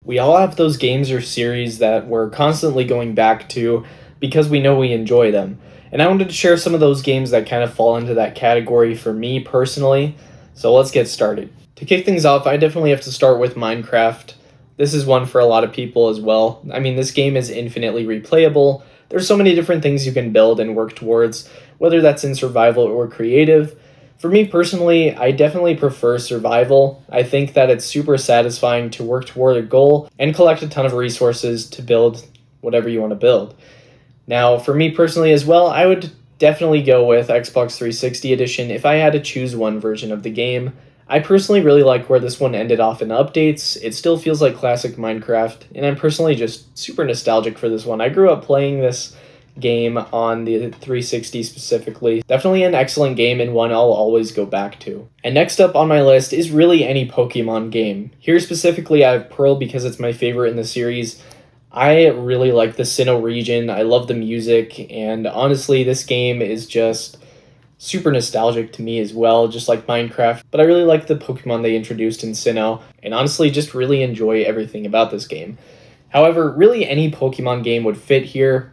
We all have those games or series that we're constantly going back to because we know we enjoy them. And I wanted to share some of those games that kind of fall into that category for me personally. So let's get started. To kick things off, I definitely have to start with Minecraft. This is one for a lot of people as well. I mean, this game is infinitely replayable. There's so many different things you can build and work towards, whether that's in survival or creative. For me personally, I definitely prefer survival. I think that it's super satisfying to work toward a goal and collect a ton of resources to build whatever you want to build. Now, for me personally as well, I would definitely go with Xbox 360 edition if I had to choose one version of the game. I personally really like where this one ended off in updates. It still feels like classic Minecraft, and I'm personally just super nostalgic for this one. I grew up playing this game on the 360 specifically. Definitely an excellent game and one I'll always go back to. And next up on my list is really any Pokemon game. Here specifically I have Pearl because it's my favorite in the series. I really like the Sinnoh region, I love the music, and honestly this game is just super nostalgic to me as well, just like Minecraft, but I really like the Pokemon they introduced in Sinnoh, and honestly just really enjoy everything about this game. However, really any Pokemon game would fit here.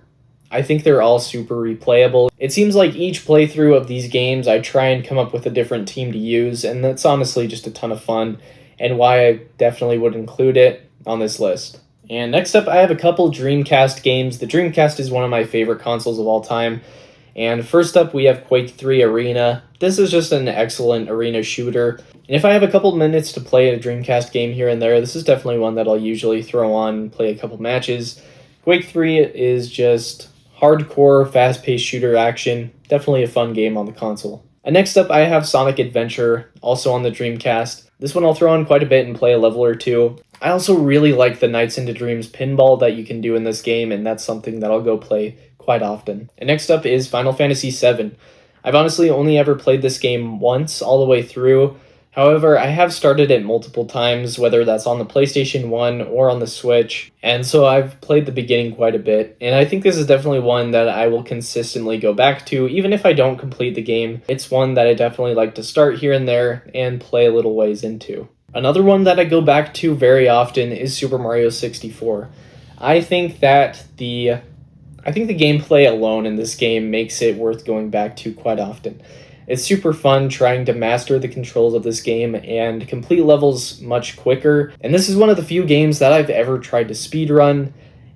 I think they're all super replayable. It seems like each playthrough of these games I try and come up with a different team to use, and that's honestly just a ton of fun, and why I definitely would include it on this list. And next up, I have a couple Dreamcast games. The Dreamcast is one of my favorite consoles of all time. And first up, we have Quake 3 Arena. This is just an excellent arena shooter. And if I have a couple minutes to play a Dreamcast game here and there, this is definitely one that I'll usually throw on and play a couple matches. Quake 3 is just hardcore, fast-paced shooter action. Definitely a fun game on the console. And next up, I have Sonic Adventure, also on the Dreamcast. This one I'll throw on quite a bit and play a level or two. I also really like the Nights into Dreams pinball that you can do in this game, and that's something that I'll go play quite often. And next up is Final Fantasy VII. I've honestly only ever played this game once all the way through. However, I have started it multiple times, whether that's on the PlayStation 1 or on the Switch, and so I've played the beginning quite a bit, and I think this is definitely one that I will consistently go back to, even if I don't complete the game. It's one that I definitely like to start here and there and play a little ways into. Another one that I go back to very often is Super Mario 64. I think the gameplay alone in this game makes it worth going back to quite often. It's super fun trying to master the controls of this game and complete levels much quicker. And this is one of the few games that I've ever tried to speedrun,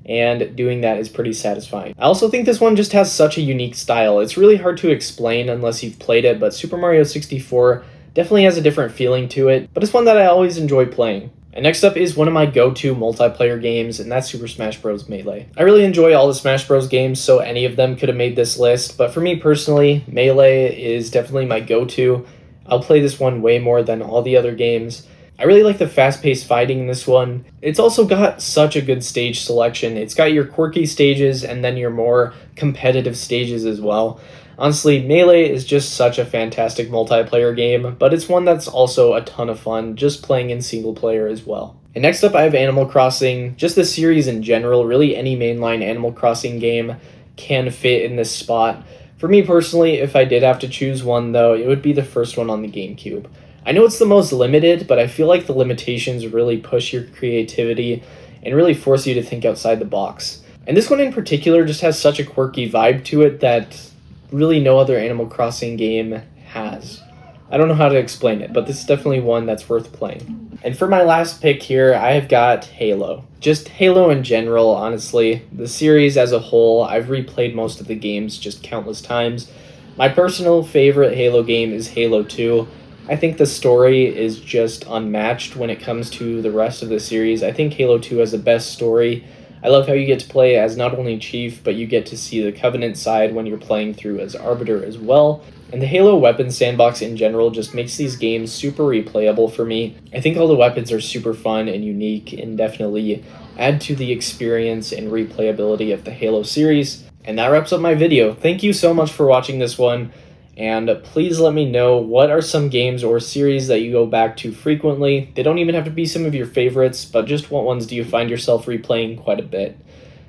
and doing that is pretty satisfying. I also think this one just has such a unique style. It's really hard to explain unless you've played it, but Super Mario 64 definitely has a different feeling to it, but it's one that I always enjoy playing. And next up is one of my go-to multiplayer games, and that's Super Smash Bros. Melee. I really enjoy all the Smash Bros. Games, so any of them could have made this list, but for me personally, Melee is definitely my go-to. I'll play this one way more than all the other games. I really like the fast-paced fighting in this one. It's also got such a good stage selection. It's got your quirky stages and then your more competitive stages as well. Honestly, Melee is just such a fantastic multiplayer game, but it's one that's also a ton of fun just playing in single player as well. And next up I have Animal Crossing. Just the series in general, really any mainline Animal Crossing game can fit in this spot. For me personally, if I did have to choose one though, it would be the first one on the GameCube. I know it's the most limited, but I feel like the limitations really push your creativity and really force you to think outside the box. And this one in particular just has such a quirky vibe to it that really no other Animal Crossing game has. I don't know how to explain it, but this is definitely one that's worth playing. And for my last pick here, I've got Halo. Just Halo in general, honestly. The series as a whole, I've replayed most of the games just countless times. My personal favorite Halo game is Halo 2. I think the story is just unmatched when it comes to the rest of the series. I think Halo 2 has the best story. I love how you get to play as not only Chief, but you get to see the Covenant side when you're playing through as Arbiter as well. And the Halo weapons sandbox in general just makes these games super replayable for me. I think all the weapons are super fun and unique and definitely add to the experience and replayability of the Halo series. And that wraps up my video. Thank you so much for watching this one. And please let me know what are some games or series that you go back to frequently. They don't even have to be some of your favorites, but just what ones do you find yourself replaying quite a bit.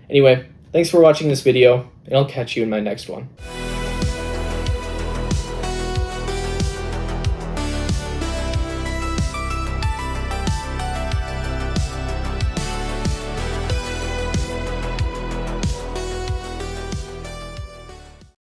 Anyway, thanks for watching this video, and I'll catch you in my next one.